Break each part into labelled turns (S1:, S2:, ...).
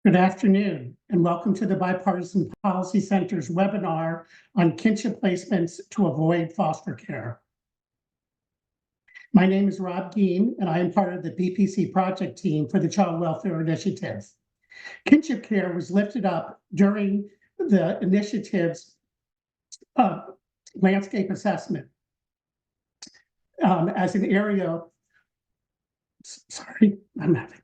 S1: Good afternoon, and welcome to the Bipartisan Policy Center's webinar on kinship placements to avoid foster care. My name is Rob Geen, and I am part of the BPC project team for the Child Welfare Initiative. Kinship care was lifted up during the initiative's landscape assessment as an area. Sorry, I'm having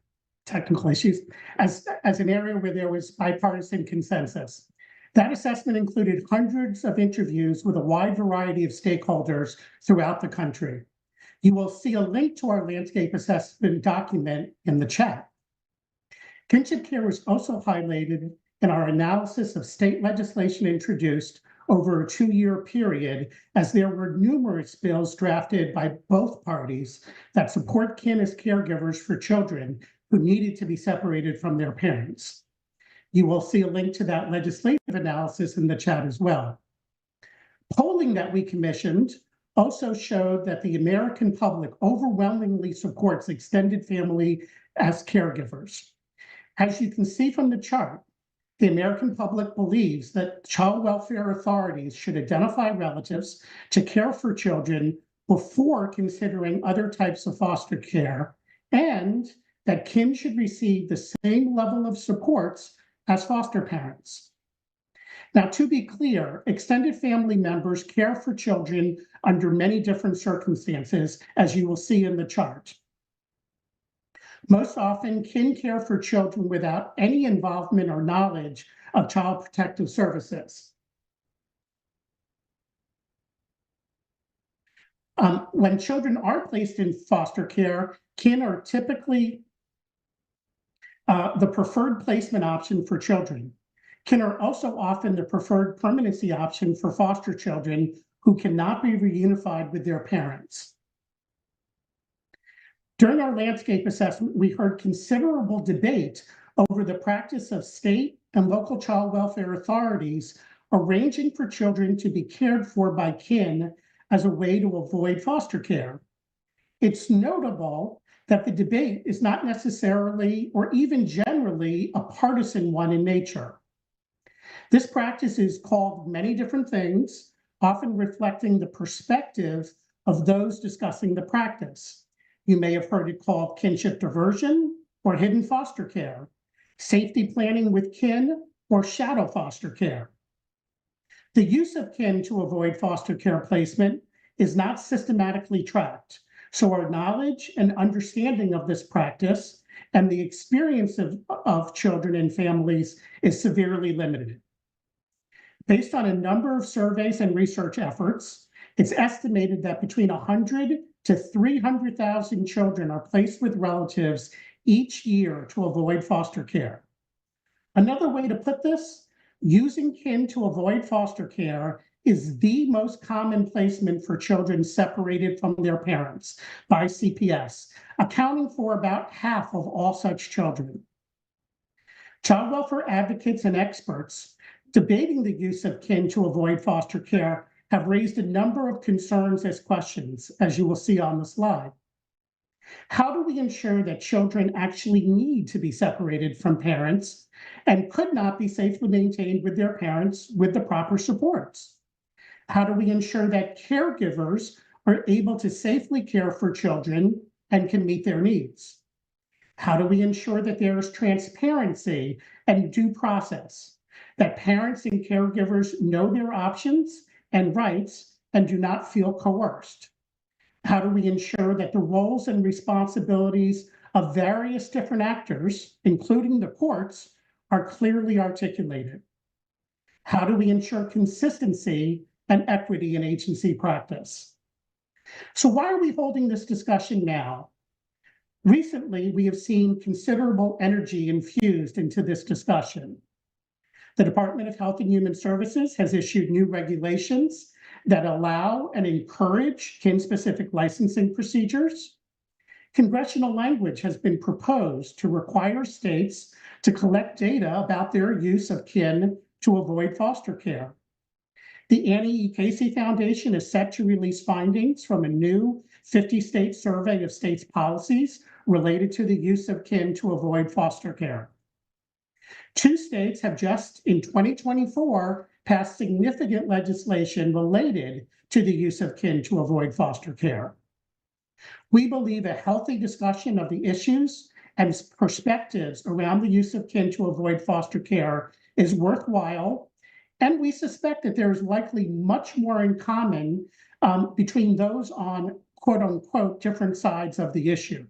S1: technical issues, as an area where there was bipartisan consensus. That assessment included hundreds of interviews with a wide variety of stakeholders throughout the country. You will see a link to our landscape assessment document in the chat. Kinship care was also highlighted in our analysis of state legislation introduced over a 2-year period, as there were numerous bills drafted by both parties that support kin as caregivers for children who needed to be separated from their parents. You will see a link to that legislative analysis in the chat as well. Polling that we commissioned also showed that the American public overwhelmingly supports extended family as caregivers. As you can see from the chart, the American public believes that child welfare authorities should identify relatives to care for children before considering other types of foster care, and that kin should receive the same level of supports as foster parents. Now, to be clear, extended family members care for children under many different circumstances, as you will see in the chart. Most often, kin care for children without any involvement or knowledge of child protective services. When children are placed in foster care, kin are typically the preferred placement option for children. Kin are also often the preferred permanency option for foster children who cannot be reunified with their parents. During our landscape assessment, we heard considerable debate over the practice of state and local child welfare authorities arranging for children to be cared for by kin as a way to avoid foster care. It's notable that the debate is not necessarily or even generally a partisan one in nature. This practice is called many different things, often reflecting the perspective of those discussing the practice. You may have heard it called kinship diversion or hidden foster care, safety planning with kin, or shadow foster care. The use of kin to avoid foster care placement is not systematically tracked, so our knowledge and understanding of this practice and the experience of children and families is severely limited. Based on a number of surveys and research efforts, it's estimated that between 100 to 300,000 children are placed with relatives each year to avoid foster care. Another way to put this, using kin to avoid foster care is the most common placement for children separated from their parents by CPS, accounting for about half of all such children. Child welfare advocates and experts debating the use of kin to avoid foster care have raised a number of concerns as questions, as you will see on the slide. How do we ensure that children actually need to be separated from parents and could not be safely maintained with their parents with the proper supports? How do we ensure that caregivers are able to safely care for children and can meet their needs? How do we ensure that there is transparency and due process, that parents and caregivers know their options and rights and do not feel coerced? How do we ensure that the roles and responsibilities of various different actors, including the courts, are clearly articulated? How do we ensure consistency and equity in agency practice? So why are we holding this discussion now? Recently, we have seen considerable energy infused into this discussion. The Department of Health and Human Services has issued new regulations that allow and encourage kin-specific licensing procedures. Congressional language has been proposed to require states to collect data about their use of kin to avoid foster care. The Annie E. Casey Foundation is set to release findings from a new 50-state survey of states' policies related to the use of kin to avoid foster care. Two states have just in 2024 passed significant legislation related to the use of kin to avoid foster care. We believe a healthy discussion of the issues and perspectives around the use of kin to avoid foster care is worthwhile, and we suspect that there is likely much more in common between those on quote unquote different sides of the issue.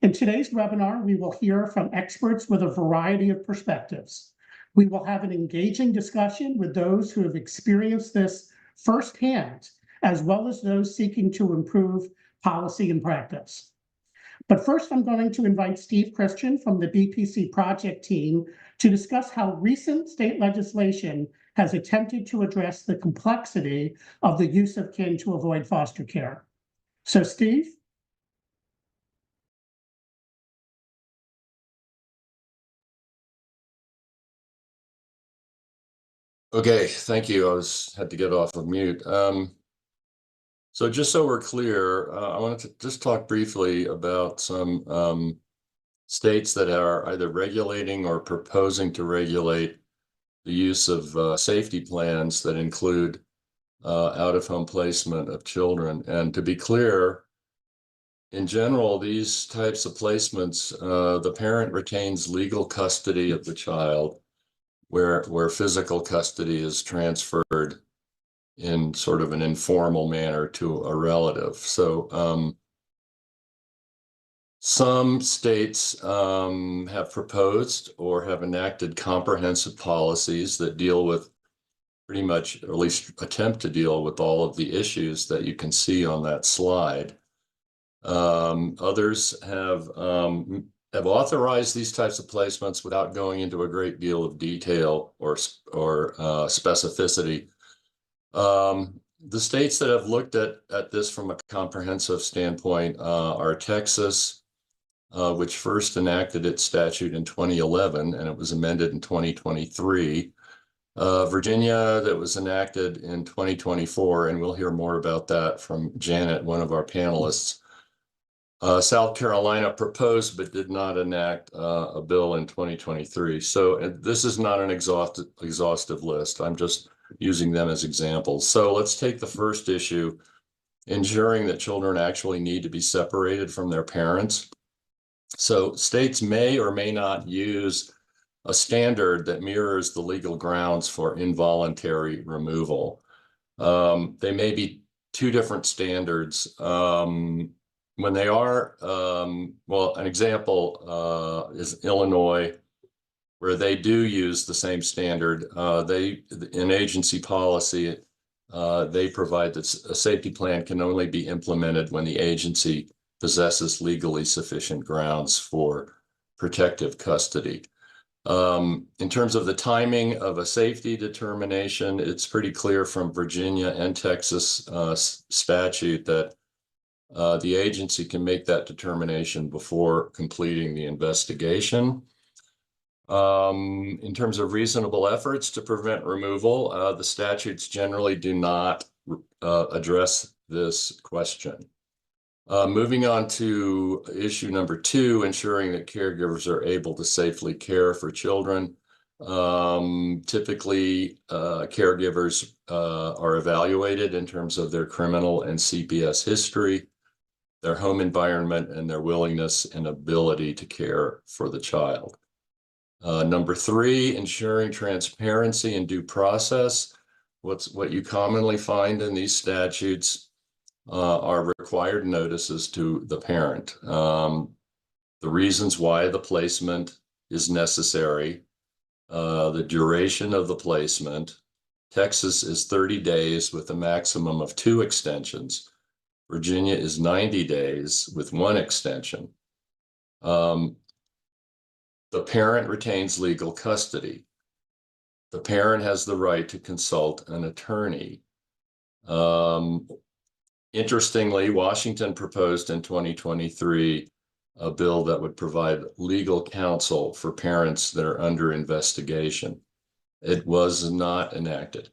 S1: In today's webinar, we will hear from experts with a variety of perspectives. We will have an engaging discussion with those who have experienced this firsthand, as well as those seeking to improve policy and practice. But first, I'm going to invite Steve Christian from the BPC project team to discuss how recent state legislation has attempted to address the complexity of the use of kin to avoid foster care. So, Steve?
S2: Okay, thank you. I had to get off of mute. So just so we're clear, I wanted to just talk briefly about some states that are either regulating or proposing to regulate the use of safety plans that include out-of-home placement of children. And to be clear, in general, these types of placements, the parent retains legal custody of the child, where physical custody is transferred in sort of an informal manner to a relative. So some states have proposed or have enacted comprehensive policies that deal with pretty much, or at least attempt to deal with all of the issues that you can see on that slide. Others have authorized these types of placements without going into a great deal of detail or specificity. The states that have looked at this from a comprehensive standpoint are Texas, which first enacted its statute in 2011, and it was amended in 2023. Virginia, that was enacted in 2024, and we'll hear more about that from Janet, one of our panelists. South Carolina proposed but did not enact a bill in 2023. So this is not an exhaustive list. I'm just using them as examples. So let's take the first issue, ensuring that children actually need to be separated from their parents. So states may or may not use a standard that mirrors the legal grounds for involuntary removal. They may be two different standards. When they are, well, an example is Illinois, where they do use the same standard. In agency policy, they provide that a safety plan can only be implemented when the agency possesses legally sufficient grounds for protective custody. In terms of the timing of a safety determination, it's pretty clear from Virginia and Texas statute that the agency can make that determination before completing the investigation. In terms of reasonable efforts to prevent removal, the statutes generally do not address this question. Moving on to issue number 2, ensuring that caregivers are able to safely care for children. Typically, caregivers are evaluated in terms of their criminal and CPS history, their home environment, and their willingness and ability to care for the child. Number 3, ensuring transparency and due process. What you commonly find in these statutes are required notices to the parent. The reasons why the placement is necessary, the duration of the placement. Texas is 30 days with a maximum of 2 extensions. Virginia is 90 days with 1 extension. The parent retains legal custody. The parent has the right to consult an attorney. Interestingly, Washington proposed in 2023 a bill that would provide legal counsel for parents that are under investigation. It was not enacted.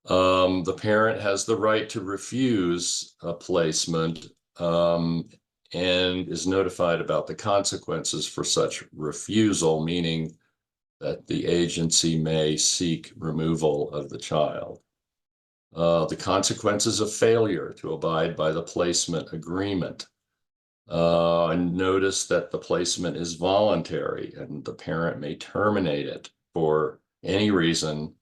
S2: The parent has the right to refuse a placement, and and is notified about the consequences for such refusal, meaning that the agency may seek removal of the child. The consequences of failure to abide by the placement agreement. And notice that the placement is voluntary and the parent may terminate it for any reason,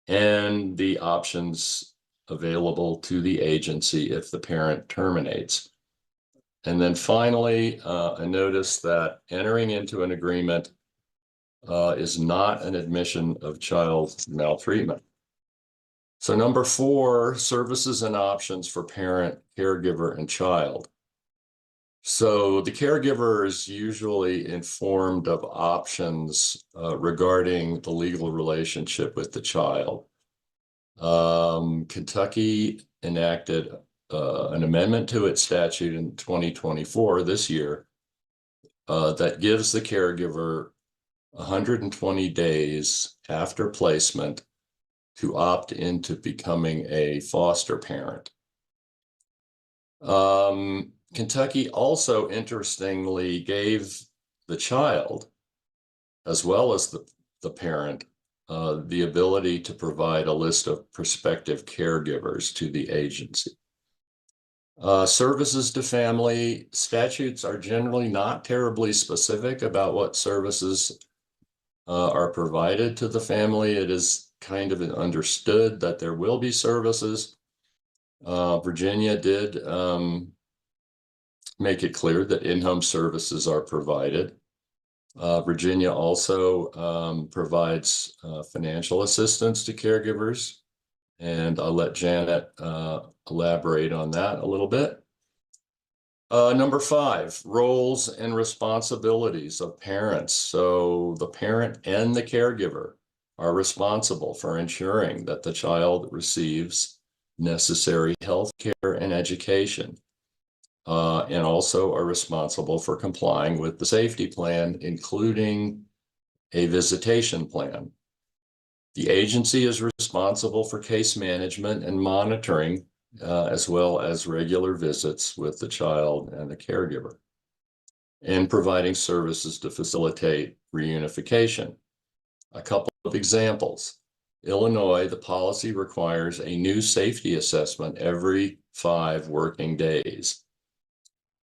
S2: and the options available to the agency if the parent terminates. And then finally, a notice that entering into an agreement is not an admission of child maltreatment. So number 4, services and options for parent, caregiver, and child. So the caregiver is usually informed of options regarding the legal relationship with the child. Kentucky enacted an amendment to its statute in 2024, this year, that gives the caregiver 120 days after placement to opt into becoming a foster parent. Kentucky also interestingly gave the child, as well as the parent, the ability to provide a list of prospective caregivers to the agency. Services to family statutes are generally not terribly specific about what services are provided to the family. It is kind of understood that there will be services. Virginia did make it clear that in-home services are provided. Virginia also provides financial assistance to caregivers, and I'll let Janet elaborate on that a little bit. Number 5, roles and responsibilities of parents. So the parent and the caregiver are responsible for ensuring that the child receives necessary health care and education, and also are responsible for complying with the safety plan, including a visitation plan. The agency is responsible for case management and monitoring, as well as regular visits with the child and the caregiver, and providing services to facilitate reunification. A couple of examples. Illinois, the policy requires a new safety assessment every 5 working days.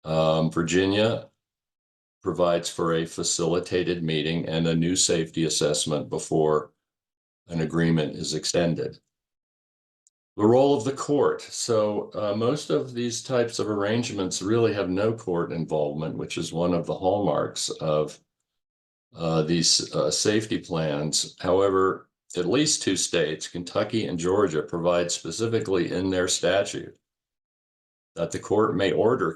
S2: Virginia provides for a facilitated meeting and a new safety assessment before an agreement is extended. The role of the court. So most of these types of arrangements really have no court involvement, which is one of the hallmarks of these safety plans. However, at least 2 states, Kentucky and Georgia, provide specifically in their statute that the court may order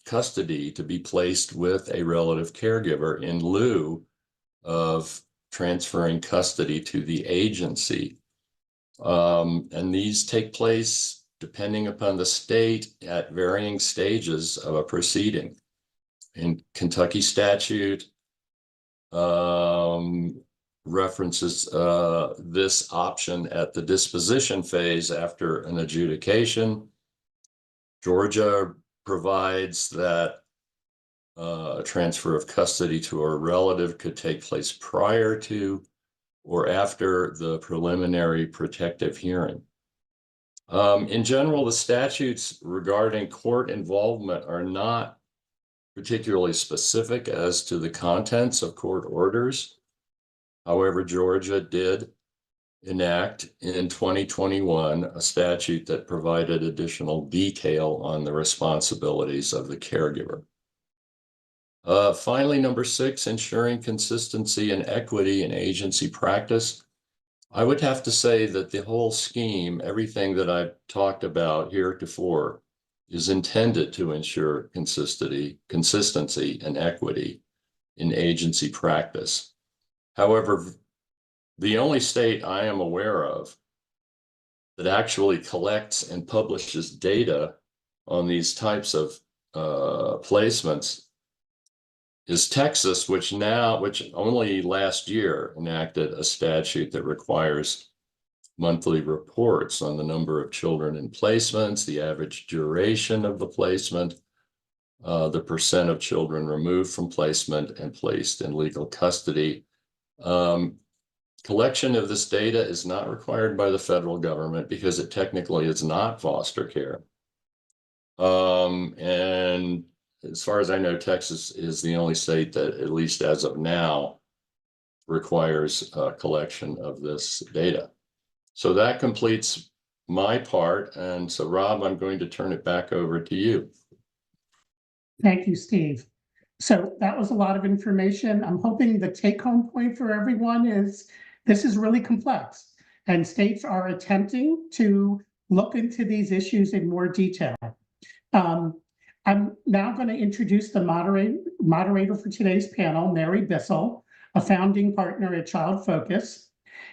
S2: custody to be placed with a relative caregiver in lieu of transferring custody to the agency. And these take place depending upon the state at varying stages of a proceeding. In Kentucky statute, references this option at the disposition phase after an adjudication. Georgia provides that a transfer of custody to a relative could take place prior to or after the preliminary protective hearing. In general, the statutes regarding court involvement are not particularly specific as to the contents of court orders. However, Georgia did enact in 2021 a statute that provided additional detail on the responsibilities of the caregiver. Finally, number 6, ensuring consistency and equity in agency practice. I would have to say that the whole scheme, everything that I've talked about heretofore, is intended to ensure consistency and equity in agency practice. However, the only state I am aware of that actually collects and publishes data on these types of placements is Texas, which only last year enacted a statute that requires monthly reports on the number of children in placements, the average duration of the placement, the percent of children removed from placement and placed in legal custody. Collection of this data is not required by the federal government because it technically is not foster care. And as far as I know, Texas is the only state that, at least as of now, requires a collection of this data. So that completes my part. And so, Rob, I'm going to turn it back over to you.
S1: Thank you, Steve. So that was a lot of information. I'm hoping the take-home point for everyone is this is really complex, and states are attempting to look into these issues in more detail. I'm now going to introduce the moderator for today's panel, Mary Bissell, a founding partner at Child Focus.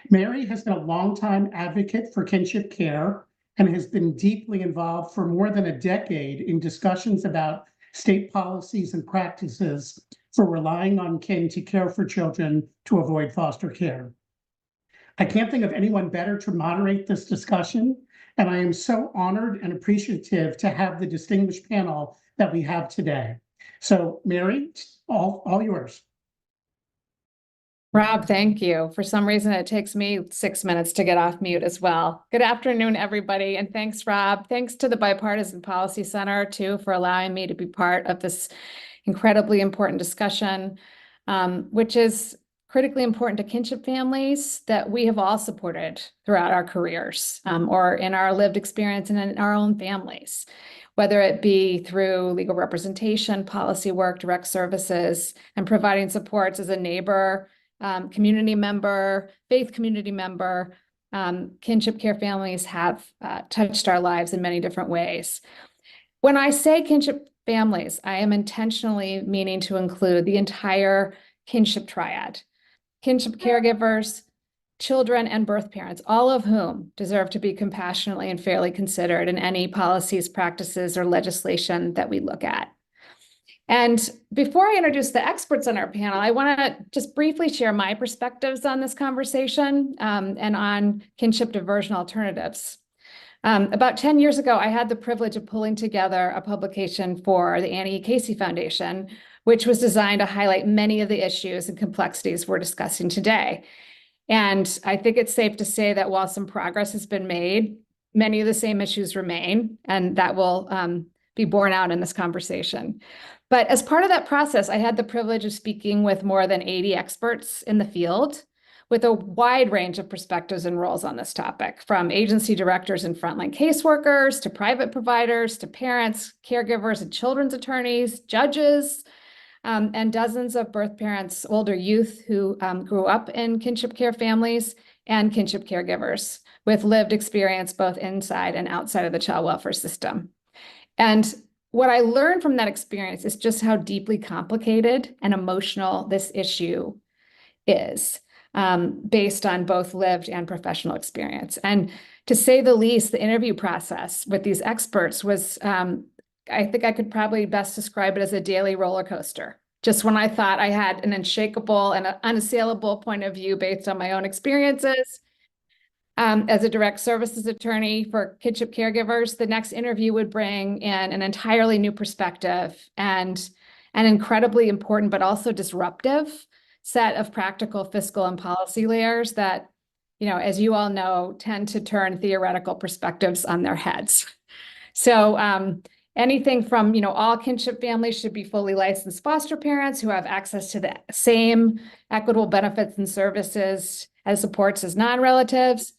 S1: Mary has been a longtime advocate for kinship care and has been deeply involved for more than a decade in discussions about state policies and practices for relying on kin to care for children to avoid foster care. I can't think of anyone better to moderate this discussion, and I am so honored and appreciative to have the distinguished panel that we have today. So, Mary, all yours.
S3: Rob, thank you. For some reason, it takes me 6 minutes to get off mute as well. Good afternoon, everybody. And thanks, Rob. Thanks to the Bipartisan Policy Center, too, for allowing me to be part of this incredibly important discussion, which is critically important to kinship families that we have all supported throughout our careers, or in our lived experience and in our own families, whether it be through legal representation, policy work, direct services, and providing supports as a neighbor, community member, faith community member. Kinship care families have touched our lives in many different ways. When I say kinship families, I am intentionally meaning to include the entire kinship triad: kinship caregivers, children, and birth parents, all of whom deserve to be compassionately and fairly considered in any policies, practices, or legislation that we look at. And before I introduce the experts on our panel, I want to just briefly share my perspectives on this conversation, and on kinship diversion alternatives. About 10 years ago, I had the privilege of pulling together a publication for the Annie E. Casey Foundation, which was designed to highlight many of the issues and complexities we're discussing today. And I think it's safe to say that while some progress has been made, many of the same issues remain, and that will be borne out in this conversation. But as part of that process, I had the privilege of speaking with more than 80 experts in the field with a wide range of perspectives and roles on this topic, from agency directors and frontline caseworkers to private providers to parents, caregivers, and children's attorneys, judges, and dozens of birth parents, older youth who grew up in kinship care families, and kinship caregivers with lived experience both inside and outside of the child welfare system. And what I learned from that experience is just how deeply complicated and emotional this issue is, based on both lived and professional experience. And to say the least, the interview process with these experts was, I think I could probably best describe it as a daily roller coaster. Just when I thought I had an unshakable and unassailable point of view based on my own experiences, as a direct services attorney for kinship caregivers, the next interview would bring in an entirely new perspective and an incredibly important but also disruptive set of practical, fiscal, and policy layers that, as you all know, tend to turn theoretical perspectives on their heads. So anything from, all kinship families should be fully licensed foster parents who have access to the same equitable benefits and services as supports as non-relatives.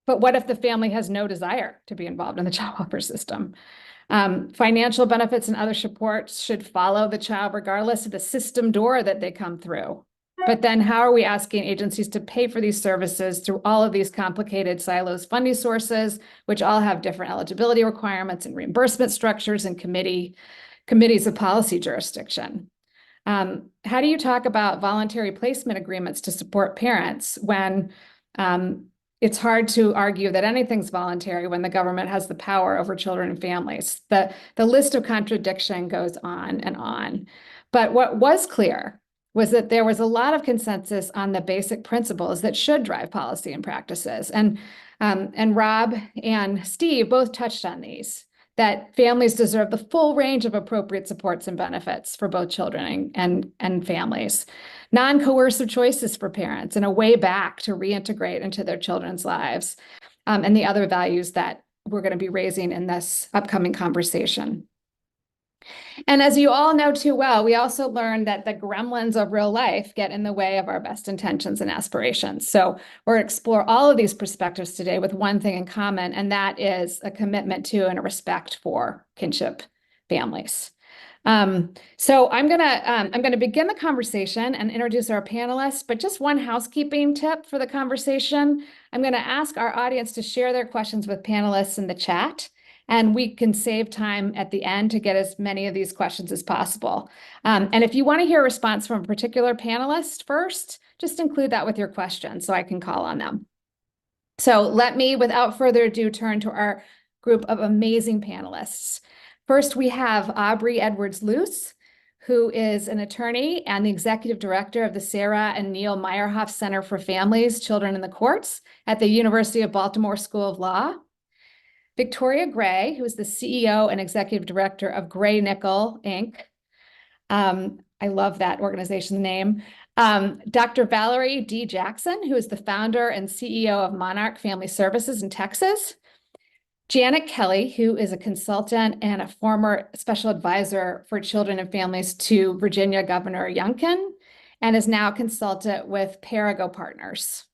S3: But what if the family has no desire to be involved in the child welfare system? Financial benefits and other supports should follow the child regardless of the system door that they come through. But then how are we asking agencies to pay for these services through all of these complicated silos funding sources, which all have different eligibility requirements and reimbursement structures and committees of policy jurisdiction? How do you talk about voluntary placement agreements to support parents when it's hard to argue that anything's voluntary when the government has the power over children and families? The list of contradiction goes on and on. But what was clear was that there was a lot of consensus on the basic principles that should drive policy and practices. And Rob and Steve both touched on these. that families deserve the full range of appropriate supports and benefits for both children and families, non-coercive choices for parents, and a way back to reintegrate into their children's lives, and the other values that we're going to be raising in this upcoming conversation. And as you all know too well, we also learned that the gremlins of real life get in the way of our best intentions and aspirations. So we're going to explore all of these perspectives today with one thing in common, and that is a commitment to and a respect for kinship families. So I'm gonna begin the conversation and introduce our panelists, but just one housekeeping tip for the conversation. I'm gonna ask our audience to share their questions with panelists in the chat, and we can save time at the end to get as many of these questions as possible. And if you want to hear a response from a particular panelist first, just include that with your question so I can call on them. So let me, without further ado, turn to our group of amazing panelists. First, we have Aubrey Edwards-Luce, who is an attorney and the executive director of the Sarah and Neil Meyerhoff Center for Families, Children, and the Courts at the University of Baltimore School of Law. Victoria Gray, who is the CEO and executive director of Gray Nickel, Inc. I love that organization's name. Dr. Valerie D. Jackson, who is the founder and CEO of Monarch Family Services in Texas. Janet Kelly, who is a consultant and a former special advisor for children and families to Virginia Governor Youngkin, and is now a consultant with Perigo Partners.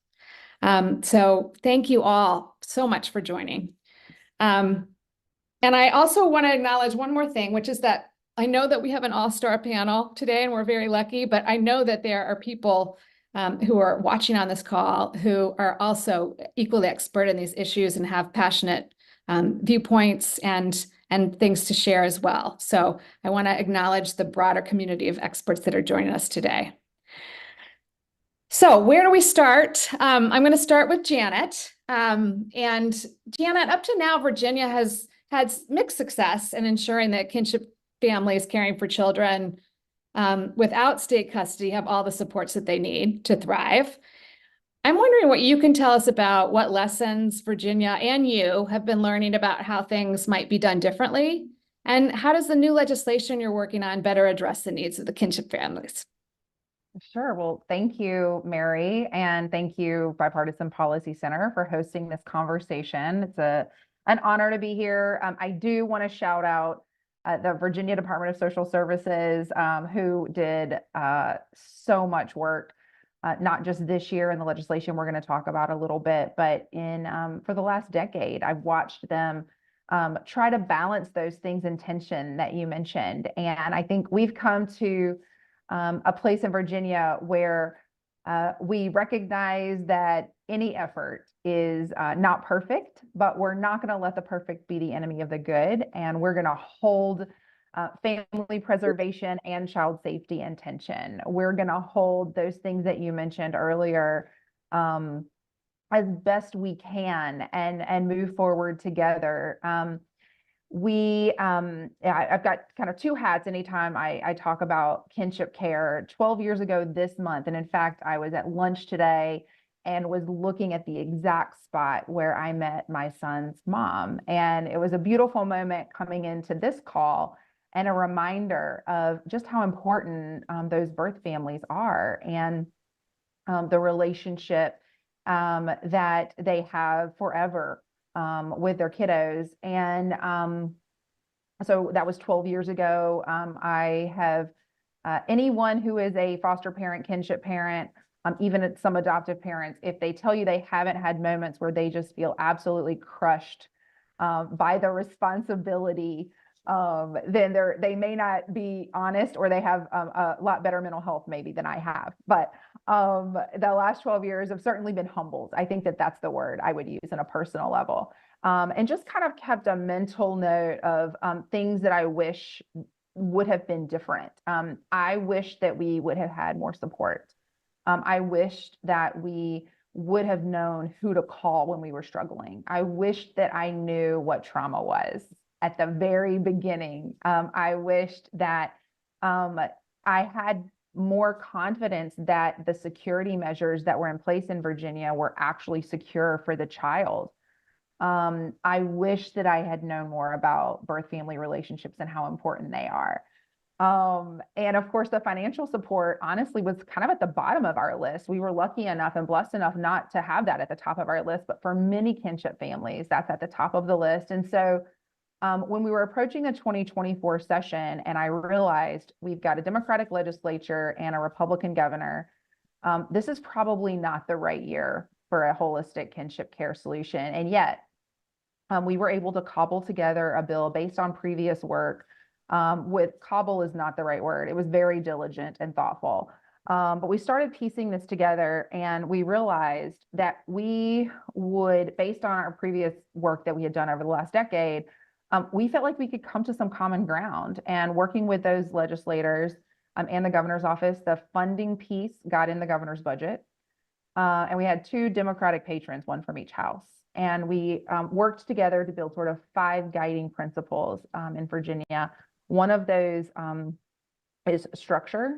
S3: So thank you all so much for joining. And I also want to acknowledge one more thing, which is that I know that we have an all-star panel today and we're very lucky, but I know that there are people who are watching on this call who are also equally expert in these issues and have passionate viewpoints and things to share as well. So I want to acknowledge the broader community of experts that are joining us today. So where do we start? I'm going to start with Janet. And Janet, up to now, Virginia has had mixed success in ensuring that kinship families caring for children without state custody have all the supports that they need to thrive. I'm wondering what you can tell us about what lessons Virginia and you have been learning about how things might be done differently, and how does the new legislation you're working on better address the needs of the kinship families?
S4: Sure. Well, thank you, Mary, and thank you, Bipartisan Policy Center, for hosting this conversation. It's an honor to be here. I do want to shout out the Virginia Department of Social Services, who did so much work, not just this year in the legislation we're going to talk about a little bit, but in for the last decade. I've watched them try to balance those things in tension that you mentioned. And I think we've come to a place in Virginia where we recognize that any effort is not perfect, but we're not going to let the perfect be the enemy of the good. And we're going to hold family preservation and child safety in tension. We're going to hold those things that you mentioned earlier as best we can and move forward together. I've got kind of two hats anytime I talk about kinship care. 12 years ago this month, and in fact, I was at lunch today and was looking at the exact spot where I met my son's mom. And it was a beautiful moment coming into this call and a reminder of just how important those birth families are, and the relationship that they have forever with their kiddos. And so that was 12 years ago. I have anyone who is a foster parent, kinship parent, even some adoptive parents, if they tell you they haven't had moments where they just feel absolutely crushed by the responsibility, then they may not be honest, or they have a lot better mental health maybe than I have. But the last 12 years have certainly been humbled. I think that's the word I would use on a personal level. And just kind of kept a mental note of things that I wish would have been different. I wish that we would have had more support. I wished that we would have known who to call when we were struggling. I wished that I knew what trauma was at the very beginning. I wished that I had more confidence that the security measures that were in place in Virginia were actually secure for the child. I wish that I had known more about birth-family relationships and how important they are. And of course, the financial support honestly was kind of at the bottom of our list. We were lucky enough and blessed enough not to have that at the top of our list, but for many kinship families, that's at the top of the list. And so when we were approaching the 2024 session, and I realized we've got a Democratic legislature and a Republican governor, this is probably not the right year for a holistic kinship care solution. And yet, we were able to cobble together a bill based on previous work. With cobble is not the right word. It was very diligent and thoughtful. But we started piecing this together, and we realized that we would, based on our previous work that we had done over the last decade, we felt like we could come to some common ground. And working with those legislators and the governor's office, the funding piece got in the governor's budget. And we had 2 Democratic patrons, one from each house. And we worked together to build sort of 5 guiding principles in Virginia. One of those is structure.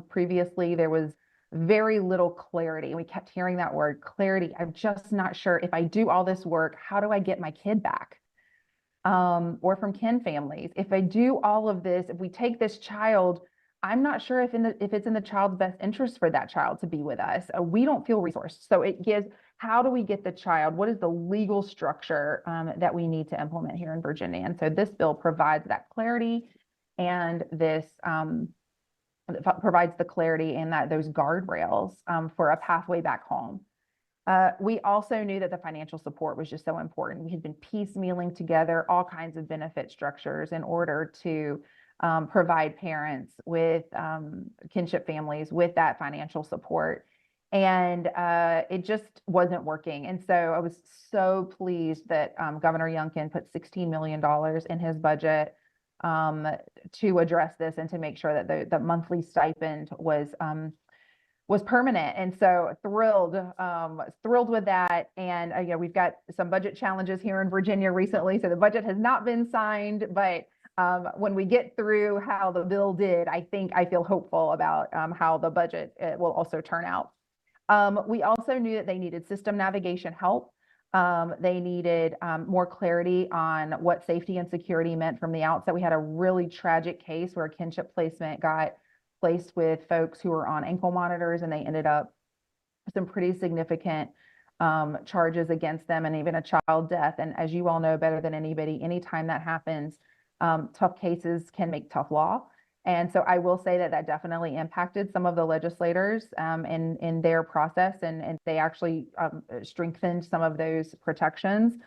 S4: Previously, there was very little clarity, and we kept hearing that word, clarity. I'm just not sure, if I do all this work, how do I get my kid back? Or from kin families, if I do all of this, if we take this child, I'm not sure if it's in the child's best interest for that child to be with us. We don't feel resourced. So it gives, how do we get the child? What is the legal structure that we need to implement here in Virginia? And so this bill provides that clarity, and this provides the clarity and that those guardrails for a pathway back home. We also knew that the financial support was just so important. We had been piecemealing together all kinds of benefit structures in order to provide parents with kinship families with that financial support. And it just wasn't working. And so I was so pleased that Governor Youngkin put $16 million in his budget to address this and to make sure that the monthly stipend was permanent. And so thrilled with that. And we've got some budget challenges here in Virginia recently. So the budget has not been signed, but when we get through how the bill did, I feel hopeful about how the budget will also turn out. We also knew that they needed system navigation help. They needed more clarity on what safety and security meant from the outset. We had a really tragic case where a kinship placement got placed with folks who were on ankle monitors, and they ended up with some pretty significant charges against them, and even a child death. And as you all know better than anybody, anytime that happens, tough cases can make tough law. And so I will say that that definitely impacted some of the legislators in their process, and they actually strengthened some of those protections.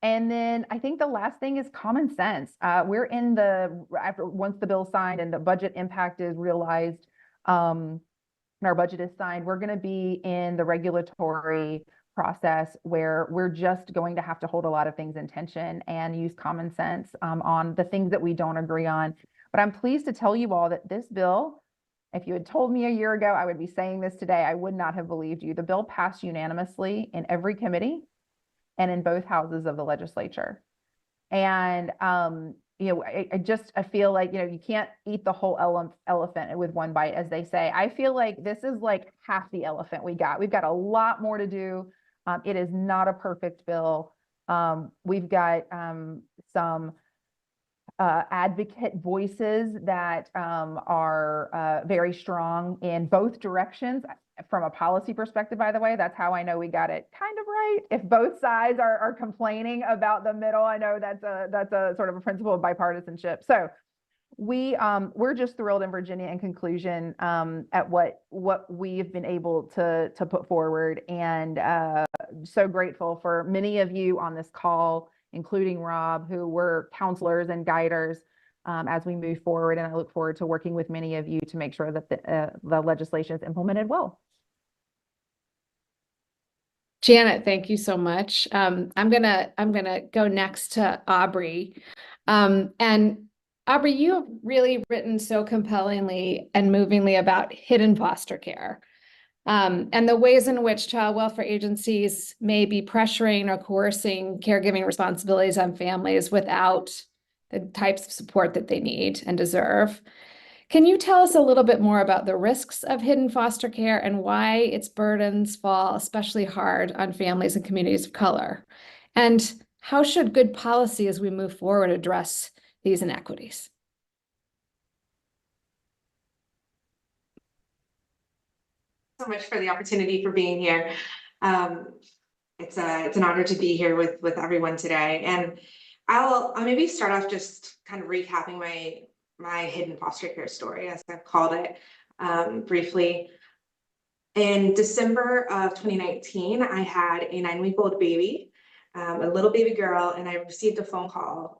S4: And then I think the last thing is common sense. We're in once the bill's signed and the budget impact is realized, and our budget is signed, we're going to be in the regulatory process where we're just going to have to hold a lot of things in tension and use common sense on the things that we don't agree on. But I'm pleased to tell you all that this bill, if you had told me a year ago I would be saying this today, I would not have believed you. The bill passed unanimously in every committee and in both houses of the legislature. And I feel like, you can't eat the whole elephant with one bite, as they say. I feel like this is like half the elephant we got. We've got a lot more to do. It is not a perfect bill. We've got some advocate voices that are very strong in both directions. From a policy perspective, by the way, that's how I know we got it kind of right. If both sides are complaining about the middle, I know that's a sort of a principle of bipartisanship. So we're just thrilled in Virginia, in conclusion, at what we've been able to put forward, and so grateful for many of you on this call, including Rob, who were counselors and guiders as we move forward. And I look forward to working with many of you to make sure that the legislation is implemented well.
S3: Janet, thank you so much. I'm gonna go next to Aubrey. And Aubrey, you have really written so compellingly and movingly about hidden foster care, and the ways in which child welfare agencies may be pressuring or coercing caregiving responsibilities on families without the types of support that they need and deserve. Can you tell us a little bit more about the risks of hidden foster care and why its burdens fall especially hard on families and communities of color? And how should good policy as we move forward address these inequities?
S5: So much for the opportunity for being here. It's an honor to be here with everyone today, and I'll maybe start off just kind of recapping my hidden foster care story, as I've called it, briefly. In December of 2019, I had a 9-week-old baby, a little baby girl, and I received a phone call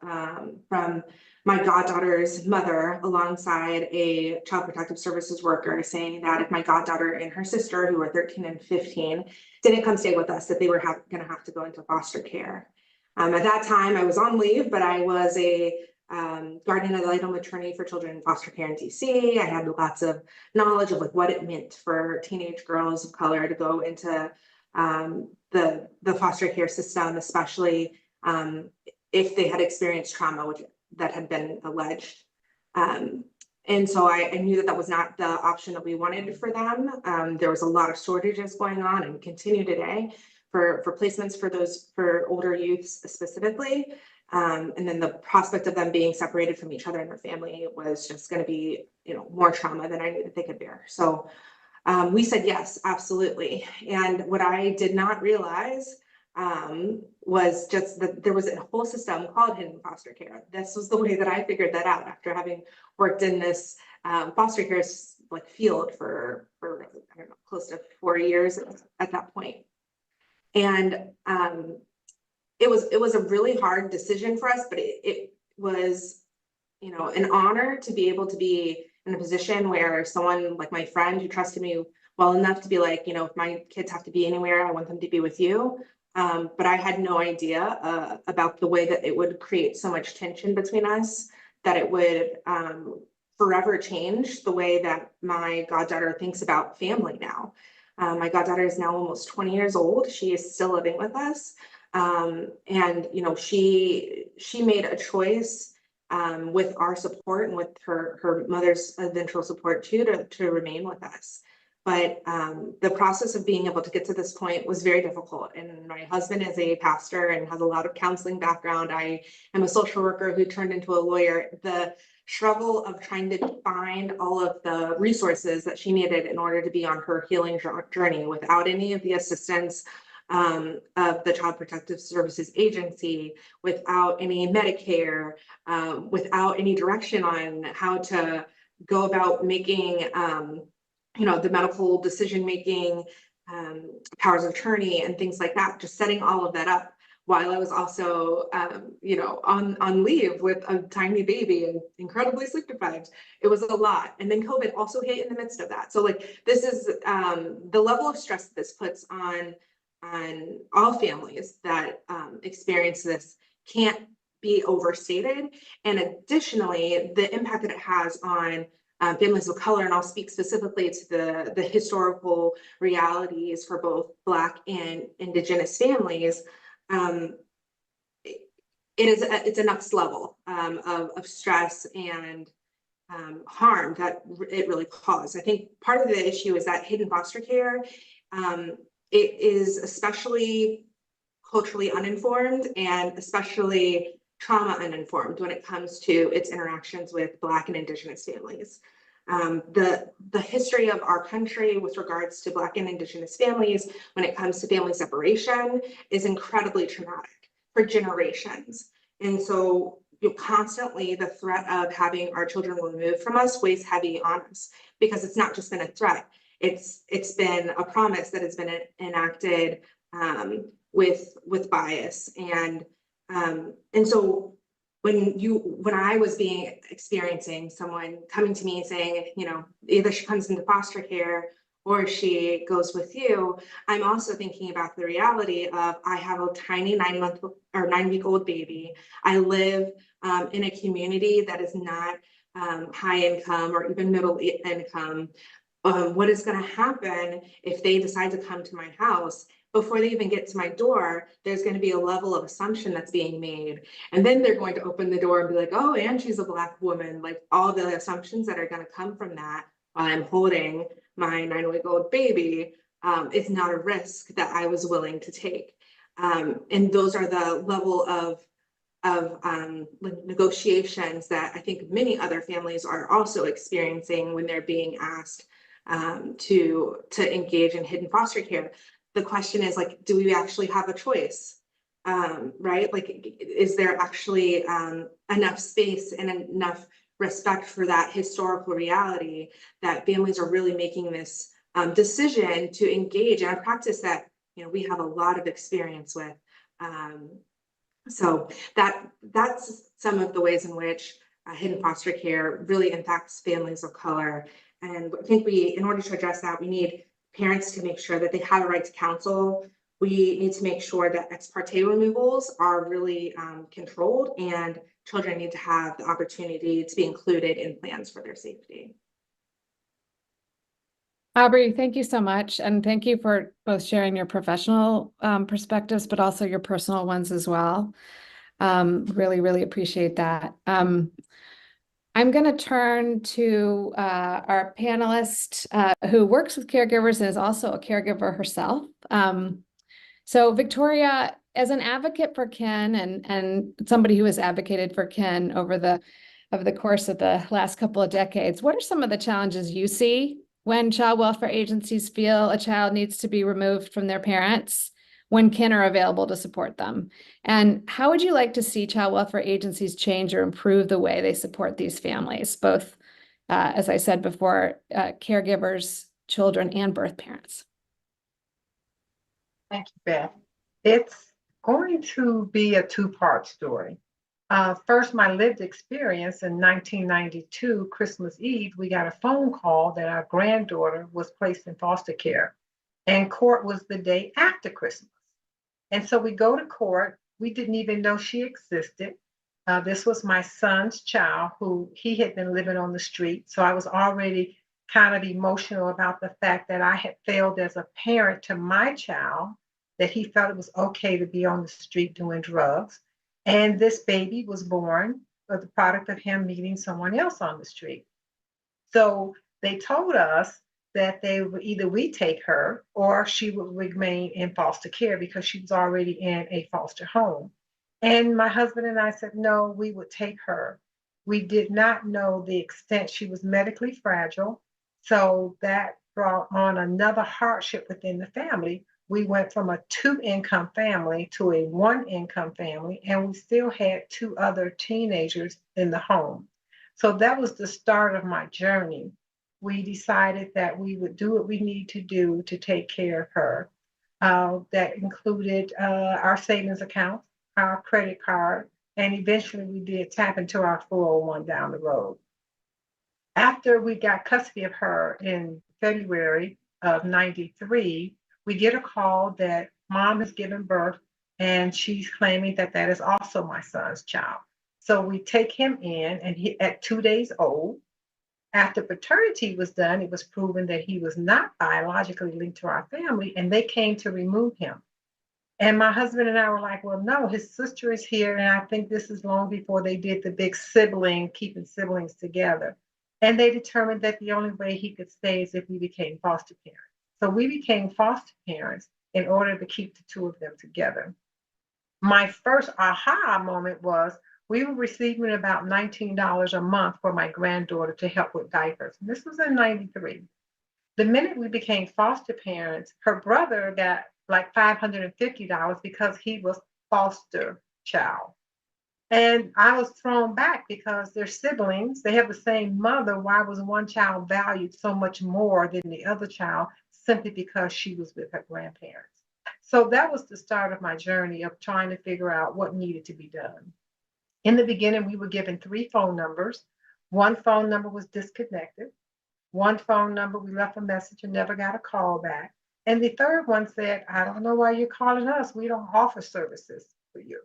S5: from my goddaughter's mother alongside a child protective services worker saying that if my goddaughter and her sister, who were 13 and 15, didn't come stay with us, that they were going to have to go into foster care. At that time, I was on leave, but I was a guardian ad litem attorney for children in foster care in DC. I had lots of knowledge of like what it meant for teenage girls of color to go into the foster care system, especially if they had experienced trauma that had been alleged. And so I knew that was not the option that we wanted for them. There was a lot of shortages going on and continue today for placements for older youths specifically. And then the prospect of them being separated from each other and their family was just going to be, more trauma than I knew that they could bear. So we said yes, absolutely. And what I did not realize was just that there was a whole system called hidden foster care. This was the way that I figured that out after having worked in this foster care field for I don't know, close to 4 years at that point. And it was a really hard decision for us, but it was, an honor to be able to be in a position where someone like my friend who trusted me well enough to be like, if my kids have to be anywhere, I want them to be with you. But I had no idea about the way that it would create so much tension between us, that it would forever change the way that my goddaughter thinks about family now. My goddaughter is now almost 20 years old. She is still living with us. And, she made a choice with our support and with her mother's eventual support too, to remain with us. But the process of being able to get to this point was very difficult. And my husband is a pastor and has a lot of counseling background. I am a social worker who turned into a lawyer. The struggle of trying to find all of the resources that she needed in order to be on her healing journey without any of the assistance of the Child Protective Services Agency, without any Medicare, without any direction on how to go about making the medical decision-making, powers of attorney and things like that, just setting all of that up while I was also, on leave with a tiny baby and incredibly sleep deprived. It was a lot. And then COVID also hit in the midst of that. So this is the level of stress that this puts on all families that experience this can't be overstated. And additionally, the impact that it has on families of color, and I'll speak specifically to the historical realities for both Black and Indigenous families. It's a next level of stress and harm that it really caused. I think part of the issue is that hidden foster care, it is especially culturally uninformed and especially trauma uninformed when it comes to its interactions with Black and Indigenous families. The history of our country with regards to Black and Indigenous families when it comes to family separation is incredibly traumatic for generations. And so constantly the threat of having our children removed from us weighs heavy on us, because it's not just been a threat. It's been a promise that has been enacted with bias. And so when I was experiencing someone coming to me saying, either she comes into foster care or she goes with you, I'm also thinking about the reality of I have a tiny 9-week-old baby. I live in a community that is not high income or even middle income. What is going to happen if they decide to come to my house before they even get to my door, there's going to be a level of assumption that's being made. And then they're going to open the door and be like, oh, and she's a Black woman, like all the assumptions that are going to come from that while I'm holding my 9-week-old baby is not a risk that I was willing to take. And those are the level of negotiations that I think many other families are also experiencing when they're being asked to engage in hidden foster care. The question is, like, do we actually have a choice? Right? Like, is there actually enough space and enough respect for that historical reality that families are really making this decision to engage in a practice that, you know, we have a lot of experience with. So that's some of the ways in which hidden foster care really impacts families of color. And I think in order to address that, we need parents to make sure that they have a right to counsel. We need to make sure that ex parte removals are really controlled, and children need to have the opportunity to be included in plans for their safety.
S3: Aubrey, thank you so much. And thank you for both sharing your professional perspectives, but also your personal ones as well. Really, really appreciate that. I'm going to turn to our panelist who works with caregivers and is also a caregiver herself. So Victoria, as an advocate for kin and somebody who has advocated for kin over the course of the last couple of decades, what are some of the challenges you see when child welfare agencies feel a child needs to be removed from their parents when kin are available to support them? And how would you like to see child welfare agencies change or improve the way they support these families, both, as I said before, caregivers, children, and birth parents?
S6: Thank you, Beth. It's going to be a two-part story. First, my lived experience in 1992, Christmas Eve, we got a phone call that our granddaughter was placed in foster care, and court was the day after Christmas. And so we go to court. We didn't even know she existed. This was my son's child who he had been living on the street. So I was already kind of emotional about the fact that I had failed as a parent to my child, that he felt it was okay to be on the street doing drugs. And this baby was born as the product of him meeting someone else on the street. So they told us that they would either we take her or she would remain in foster care because she was already in a foster home. And my husband and I said, no, we would take her. We did not know the extent she was medically fragile. So that brought on another hardship within the family. We went from a 2-income family to a 1-income family, and we still had 2 other teenagers in the home. So that was the start of my journey. We decided that we would do what we need to do to take care of her. That included our savings account, our credit card, and eventually we did tap into our 401 down the road. After we got custody of her in February of '93, we get a call that mom has given birth and she's claiming that that is also my son's child. So we take him in, and he at 2 days old. After paternity was done, it was proven that he was not biologically linked to our family, and they came to remove him. And my husband and I were like, well, no, his sister is here. And I think this is long before they did the big keeping siblings together. And they determined that the only way he could stay is if we became foster parents. So we became foster parents in order to keep the 2 of them together. My first aha moment was we were receiving about $19 a month for my granddaughter to help with diapers. And this was in '93. The minute we became foster parents, her brother got like $550 because he was foster child. And I was thrown back because they're siblings. They have the same mother. Why was one child valued so much more than the other child simply because she was with her grandparents? So that was the start of my journey of trying to figure out what needed to be done. In the beginning, we were given 3 phone numbers. One phone number was disconnected. One phone number, we left a message and never got a call back. And the third one said, I don't know why you're calling us. We don't offer services for you.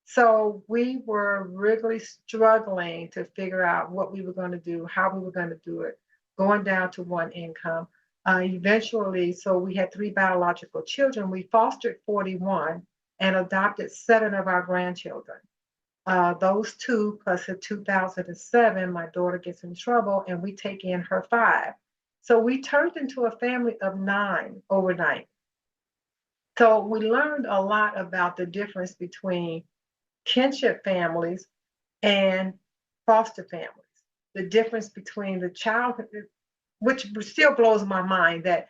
S6: So we were really struggling to figure out what we were going to do, how we were going to do it, going down to 1 income. Eventually, so we had 3 biological children. We fostered 41 and adopted 7 of our grandchildren. Those 2 plus in 2007, my daughter gets in trouble and we take in her 5. So we turned into a family of 9 overnight. So we learned a lot about the difference between kinship families and foster families. The difference between the child, which still blows my mind, that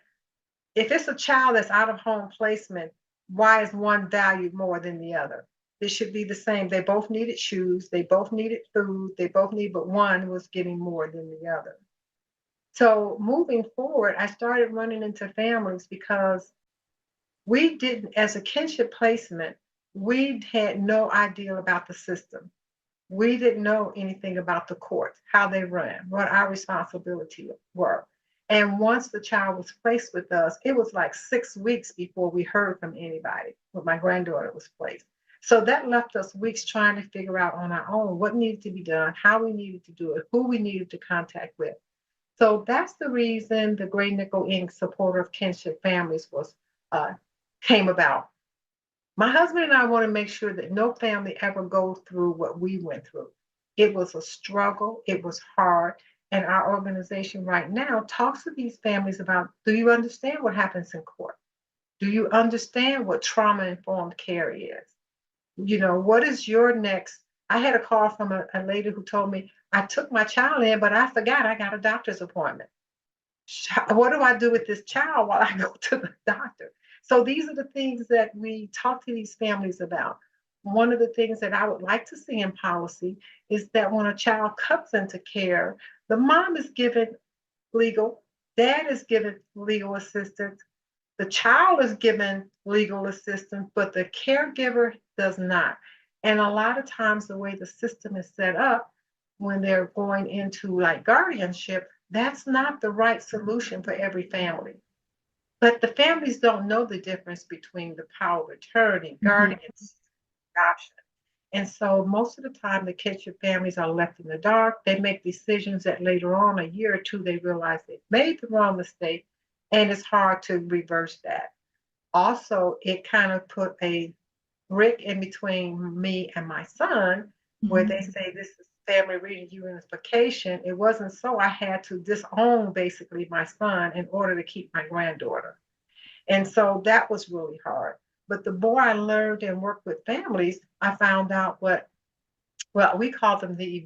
S6: if it's a child that's out of home placement, why is one valued more than the other? It should be the same. They both needed shoes, they both needed food, they both need, but one was getting more than the other. So moving forward, I started running into families because we didn't, as a kinship placement, we had no idea about the system. We didn't know anything about the courts, how they ran, what our responsibilities were. And once the child was placed with us, it was like 6 weeks before we heard from anybody when my granddaughter was placed. So that left us weeks trying to figure out on our own what needed to be done, how we needed to do it, who we needed to contact with. So that's the reason the Gray Nickel Inc. supporter of kinship families was came about. My husband and I want to make sure that no family ever goes through what we went through. It was a struggle, it was hard, and our organization right now talks to these families about, do you understand what happens in court? Do you understand what trauma-informed care is? You know, what is your next? I had a call from a lady who told me, I took my child in, but I forgot I got a doctor's appointment. What do I do with this child while I go to the doctor? So these are the things that we talk to these families about. One of the things that I would like to see in policy is that when a child comes into care, the mom is given legal, dad is given legal assistance, the child is given legal assistance, but the caregiver does not. And a lot of times the way the system is set up, when they're going into like guardianship, that's not the right solution for every family. But the families don't know the difference between the power of attorney, guardians, adoption. And so most of the time, the kinship families are left in the dark. They make decisions that later on, a year or two, they realize they made the wrong mistake, and it's hard to reverse that. Also, it kind of put a brick in between me and my son, where they say this is family reunification. It wasn't so. I had to disown basically my son in order to keep my granddaughter. And so that was really hard. But the more I learned and worked with families, I found out well, we call them the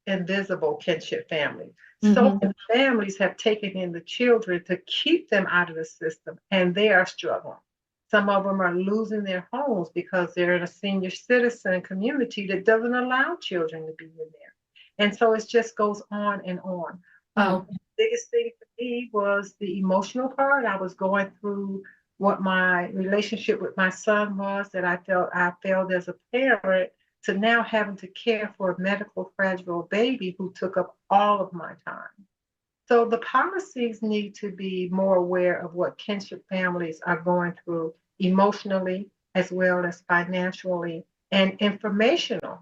S6: invisible kinship family. So many families have taken in the children to keep them out of the system, and they are struggling. Some of them are losing their homes because they're in a senior citizen community that doesn't allow children to be in there. And so it just goes on and on. The biggest thing for me was the emotional part. I was going through what my relationship with my son was, that I failed as a parent, to now having to care for a medical fragile baby who took up all of my time. So the policies need to be more aware of what kinship families are going through emotionally, as well as financially and informational.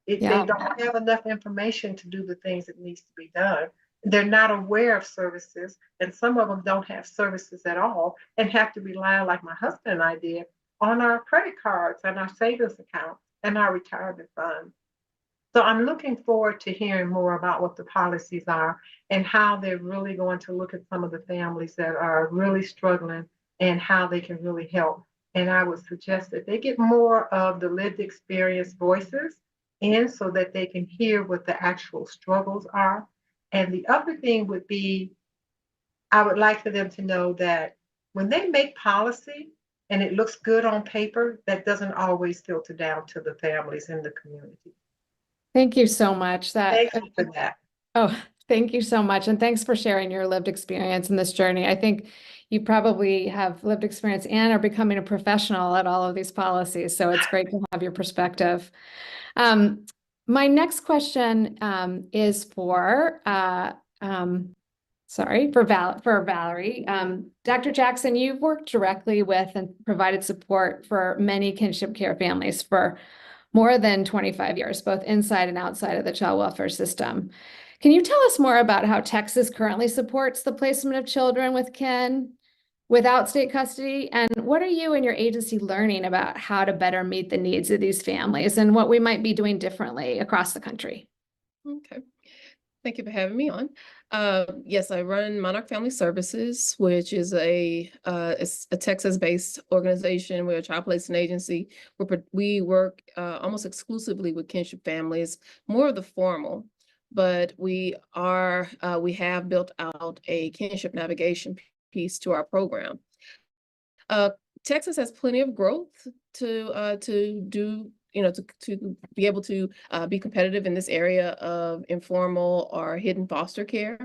S6: They don't have enough information to do the things that needs to be done. They're not aware of services, and some of them don't have services at all and have to rely, like my husband and I did, on our credit cards and our savings accounts and our retirement funds. So I'm looking forward to hearing more about what the policies are and how they're really going to look at some of the families that are really struggling and how they can really help. And I would suggest that they get more of the lived experience voices in, so that they can hear what the actual struggles are. And the other thing would be, I would like for them to know that when they make policy and it looks good on paper, that doesn't always filter down to the families in the community.
S3: Thank you so much.
S6: Thank you for that.
S3: Oh, thank you so much. And thanks for sharing your lived experience in this journey. I think you probably have lived experience and are becoming a professional at all of these policies. So it's great to have your perspective. My next question is for Valerie. Dr. Jackson, you've worked directly with and provided support for many kinship care families for more than 25 years, both inside and outside of the child welfare system. Can you tell us more about how Texas currently supports the placement of children with kin without state custody? And what are you and your agency learning about how to better meet the needs of these families and what we might be doing differently across the country?
S7: Okay. Thank you for having me on. Yes, I run Monarch Family Services, which is it's a Texas-based organization. We're a child placement agency. We work almost exclusively with kinship families, more of the formal, but we have built out a kinship navigation piece to our program. Texas has plenty of growth to do, to be able to be competitive in this area of informal or hidden foster care.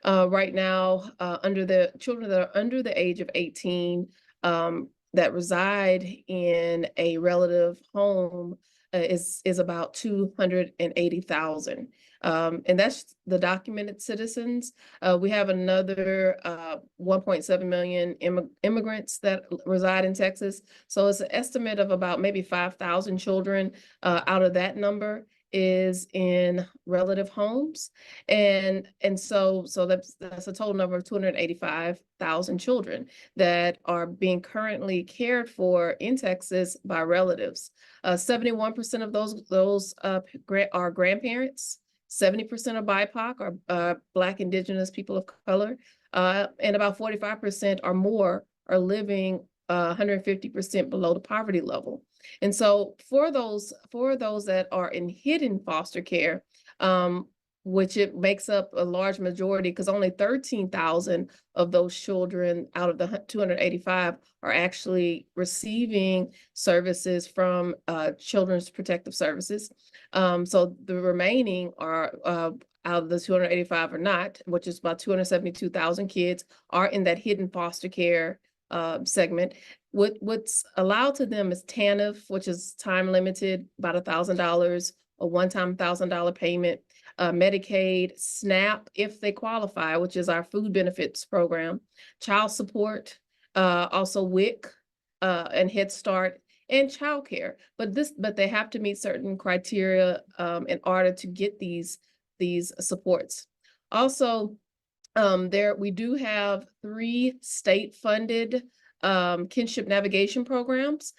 S7: Right now, under the children that are under the age of 18 that reside in a relative home is about 280,000. And that's the documented citizens. We have another 1.7 million immigrants that reside in Texas. So it's an estimate of about maybe 5,000 children out of that number is in relative homes. And so that's a total number of 285,000 children that are being currently cared for in Texas by relatives. 71% of those are grandparents. 70% are BIPOC, or Black, Indigenous, people of color, and about 45% or more are living 150% below the poverty level. And so for those that are in hidden foster care, which it makes up a large majority, because only 13,000 of those children out of the 285 are actually receiving services from Children's Protective Services. So the remaining are out of the 285 are not, which is about 272,000 kids are in that hidden foster care segment. What's allowed to them is TANF, which is time limited, about $1,000, a one-time $1,000 payment. Medicaid, SNAP, if they qualify, which is our food benefits program, child support, also WIC, and Head Start, and childcare. But they have to meet certain criteria in order to get these supports. Also, we do have 3 state-funded kinship navigation programs.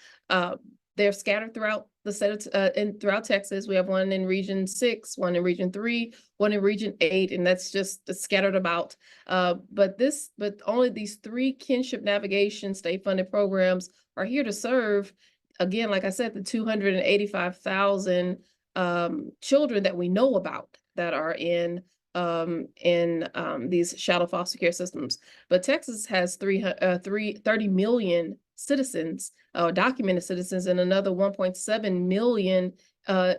S7: They're scattered throughout the state and throughout Texas. We have one in Region 6, one in Region 3, one in Region 8, and that's just scattered about. But only these 3 kinship navigation state-funded programs are here to serve, again, like I said, the 285,000 children that we know about that are in these shadow foster care systems. But Texas has 30 million citizens, documented citizens, and another 1.7 million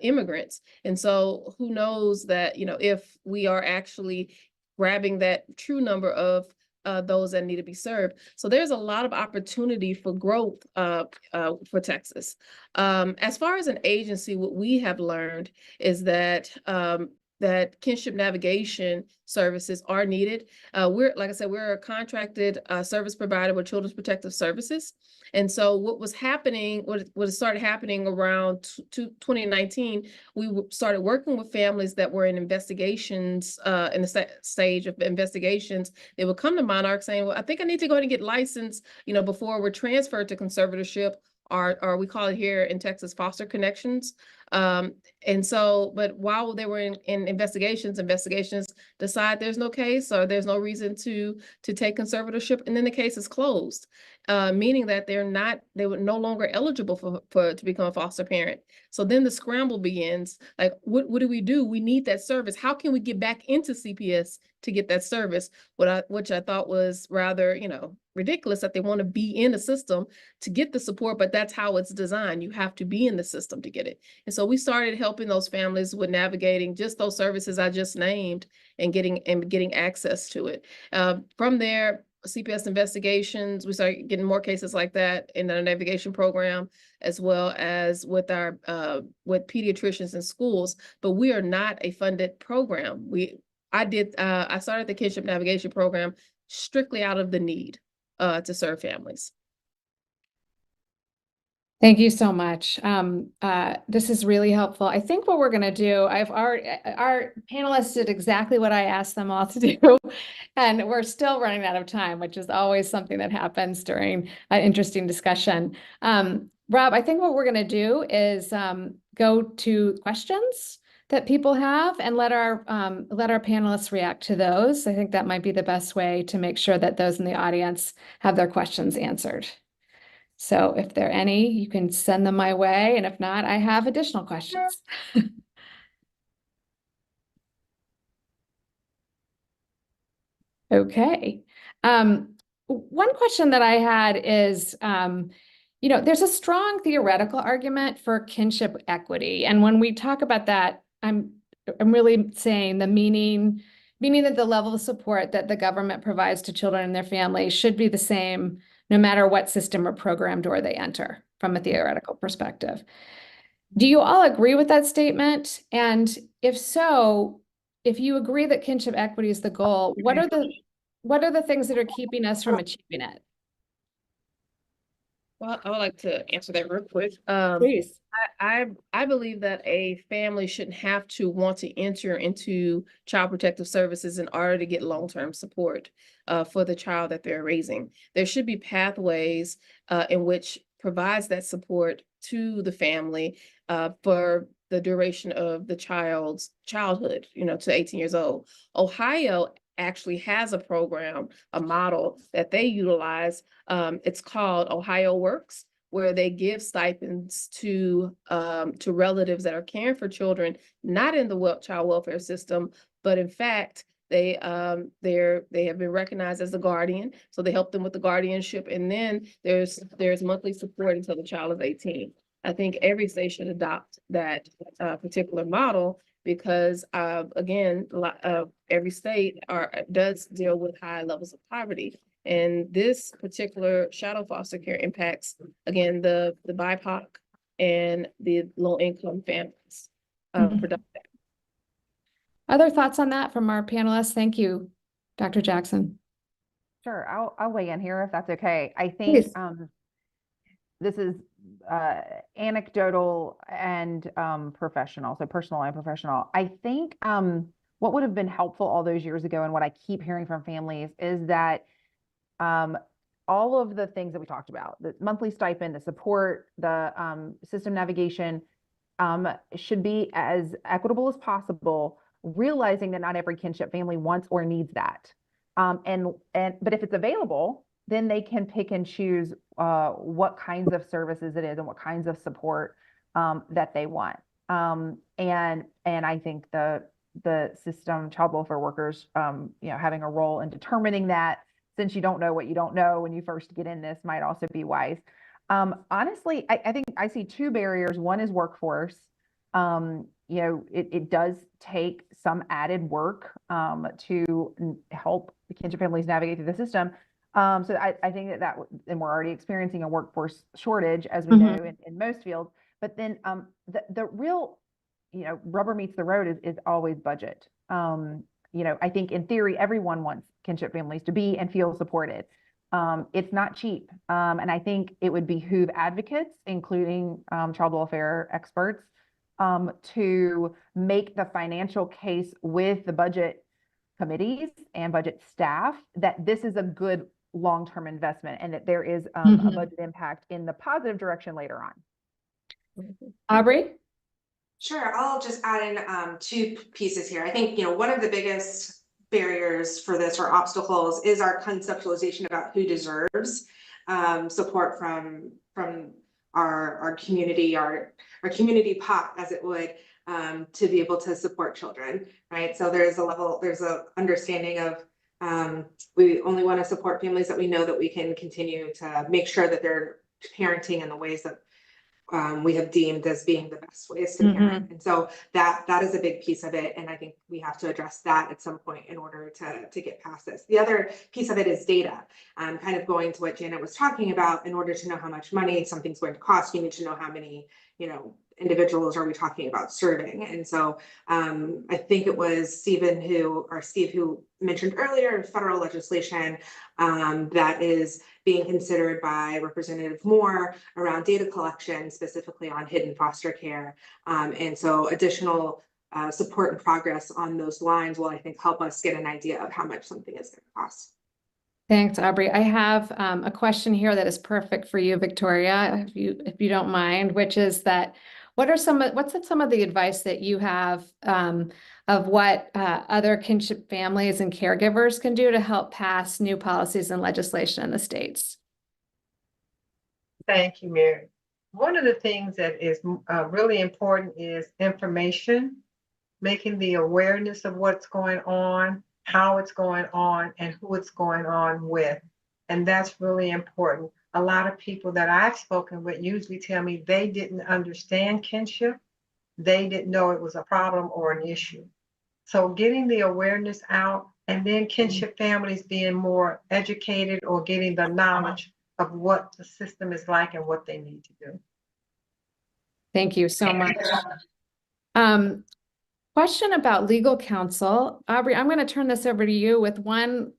S7: immigrants. And so who knows that, if we are actually grabbing that true number of those that need to be served. So there's a lot of opportunity for growth for Texas. As far as an agency, what we have learned is that that kinship navigation services are needed. Like I said, we're a contracted service provider with Children's Protective Services. And so what started happening around 2019, we started working with families that were in investigations, in the stage of investigations. They would come to Monarch saying, well, I think I need to go ahead and get licensed, before we're transferred to conservatorship, or we call it here in Texas, foster connections. And so, but while they were in investigations decide there's no case or there's no reason to take conservatorship, and then the case is closed, meaning that they were no longer eligible to become a foster parent. So then the scramble begins. Like, what do? We need that service. How can we get back into CPS to get that service? Which I thought was rather, ridiculous, that they want to be in the system to get the support, but that's how it's designed. You have to be in the system to get it. And so we started helping those families with navigating just those services I just named and getting access to it. From there, CPS investigations, we started getting more cases like that in the navigation program, as well as with our with pediatricians in schools. But we are not a funded program. I started the kinship navigation program strictly out of the need to serve families.
S3: Thank you so much. This is really helpful. I think what we're going to do, our panelists did exactly what I asked them all to do, and we're still running out of time, which is always something that happens during an interesting discussion. Rob, I think what we're going to do is go to questions that people have and let our panelists react to those. I think that might be the best way to make sure that those in the audience have their questions answered. So if there are any, you can send them my way, and if not, I have additional questions. Okay. One question that I had is, there's a strong theoretical argument for kinship equity. And when we talk about that, I'm really saying the meaning that the level of support that the government provides to children and their families should be the same no matter what system or program door they enter from a theoretical perspective. Do you all agree with that statement? And if so, if you agree that kinship equity is the goal, what are the things that are keeping us from achieving it?
S7: Well, I would like to answer that real quick.
S3: Please.
S7: I believe that a family shouldn't have to want to enter into child protective services in order to get long-term support for the child that they're raising. There should be pathways in which provides that support to the family for the duration of the child's childhood, to 18 years old. Ohio actually has a program, a model that they utilize. It's called Ohio Works, where they give stipends to relatives that are caring for children, not in the child welfare system, but in fact, they have been recognized as a guardian, so they help them with the guardianship, and then there's monthly support until the child is 18. I think every state should adopt that particular model because again, every state does deal with high levels of poverty. And this particular shadow foster care impacts, again, the BIPOC and the low income families.
S3: Other thoughts on that from our panelists? Thank you, Dr. Jackson.
S4: Sure, I'll weigh in here if that's okay. I think this is anecdotal and professional, so personal and professional. I think what would have been helpful all those years ago and what I keep hearing from families is that all of the things that we talked about, the monthly stipend, the support, the system navigation should be as equitable as possible, realizing that not every kinship family wants or needs that. But if it's available, then they can pick and choose what kinds of services it is and what kinds of support that they want. And I think the system, child welfare workers, having a role in determining that, since you don't know what you don't know when you first get in this, might also be wise. Honestly, I think I see two barriers. One is workforce. It does take some added work to help the kinship families navigate through the system. So I think that and we're already experiencing a workforce shortage, as we know in most fields. But then the real, rubber meets the road is always budget. I think in theory, everyone wants kinship families to be and feel supported. It's not cheap. And I think it would behoove advocates, including child welfare experts, to make the financial case with the budget committees and budget staff that this is a good long-term investment and that there is a budget impact in the positive direction later on.
S3: Aubrey?
S5: Sure, I'll just add in two pieces here. I think, one of the biggest barriers for this or obstacles is our conceptualization about who deserves support from our community, our community pot, as it would, to be able to support children, right? So there's a understanding of we only want to support families that we know that we can continue to make sure that they're parenting in the ways that we have deemed as being the best ways to parent. And so that is a big piece of it. And I think we have to address that at some point in order to get past this. The other piece of it is data. Kind of going to what Janet was talking about, in order to know how much money something's going to cost, you need to know how many, individuals are we talking about serving? And so I think it was Steve who mentioned earlier federal legislation that is being considered by Representative Moore around data collection, specifically on hidden foster care. And so additional support and progress on those lines will, I think, help us get an idea of how much something is going to cost.
S3: Thanks, Aubrey. I have a question here that is perfect for you, Victoria, if you don't mind, which is that what's some of the advice that you have of what other kinship families and caregivers can do to help pass new policies and legislation in the states?
S6: Thank you, Mary. One of the things that is really important is information, making the awareness of what's going on, how it's going on, and who it's going on with. And that's really important. A lot of people that I've spoken with usually tell me they didn't understand kinship. They didn't know it was a problem or an issue. So getting the awareness out, and then kinship families being more educated or getting the knowledge of what the system is like and what they need to do.
S3: Thank you so much. Question about legal counsel. Aubrey, I'm going to turn this over to you with one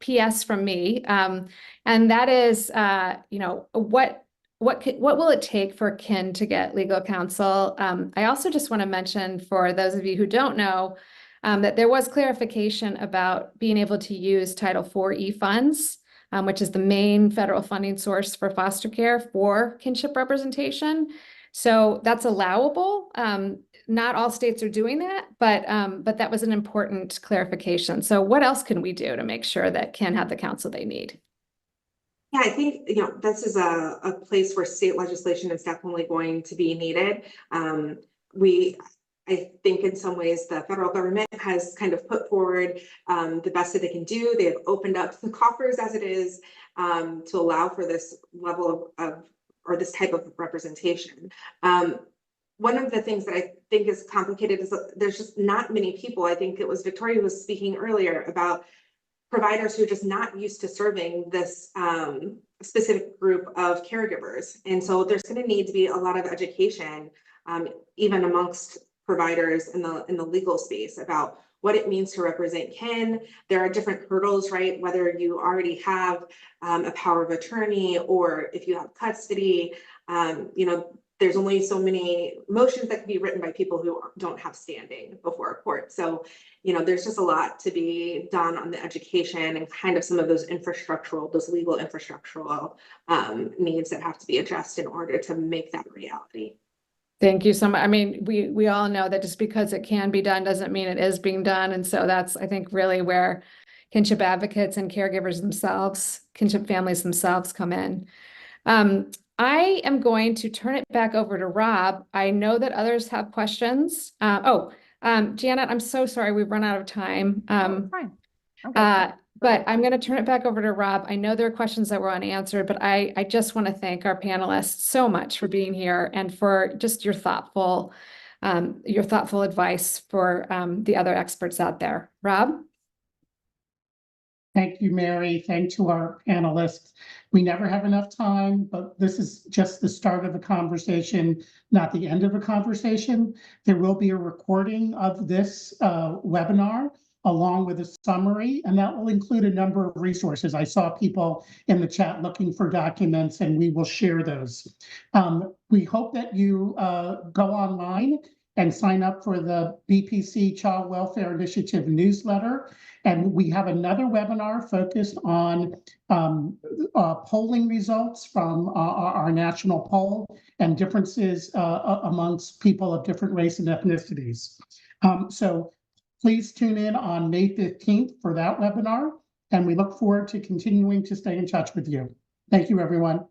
S3: PS from me. And that is, what will it take for kin to get legal counsel? I also just want to mention for those of you who don't know, that there was clarification about being able to use Title IV funds, which is the main federal funding source for foster care for kinship representation. So that's allowable. Not all states are doing that, but that was an important clarification. So what else can we do to make sure that kin have the counsel they need?
S5: Yeah, I think, this is a place where state legislation is definitely going to be needed. I think in some ways the federal government has kind of put forward the best that they can do. They have opened up the coffers as it is to allow for this level of or this type of representation. One of the things that I think is complicated is that there's just not many people. I think it was Victoria who was speaking earlier about providers who are just not used to serving this specific group of caregivers. And so there's going to need to be a lot of education, even amongst providers in the legal space about what it means to represent kin. There are different hurdles, right? Whether you already have a power of attorney or if you have custody, there's only so many motions that can be written by people who don't have standing before a court. So, there's just a lot to be done on the education and kind of some of those legal infrastructural needs that have to be addressed in order to make that a reality.
S3: Thank you so much. I mean, we all know that just because it can be done doesn't mean it is being done. And so that's, I think, really where kinship advocates and caregivers themselves, kinship families themselves come in. I am going to turn it back over to Rob. I know that others have questions. Janet, I'm so sorry we've run out of time.
S4: Fine. Okay.
S3: But I'm going to turn it back over to Rob. I know there are questions that were unanswered, but I just want to thank our panelists so much for being here and for just your thoughtful advice for the other experts out there. Rob?
S1: Thank you, Mary. Thank to our panelists. We never have enough time, but this is just the start of a conversation, not the end of a conversation. There will be a recording of this webinar along with a summary, and that will include a number of resources. I saw people in the chat looking for documents, and we will share those. We hope that you go online and sign up for the BPC Child Welfare Initiative newsletter. And we have another webinar focused on polling results from our national poll and differences amongst people of different race and ethnicities. So please tune in on May 15th for that webinar, and we look forward to continuing to stay in touch with you. Thank you, everyone.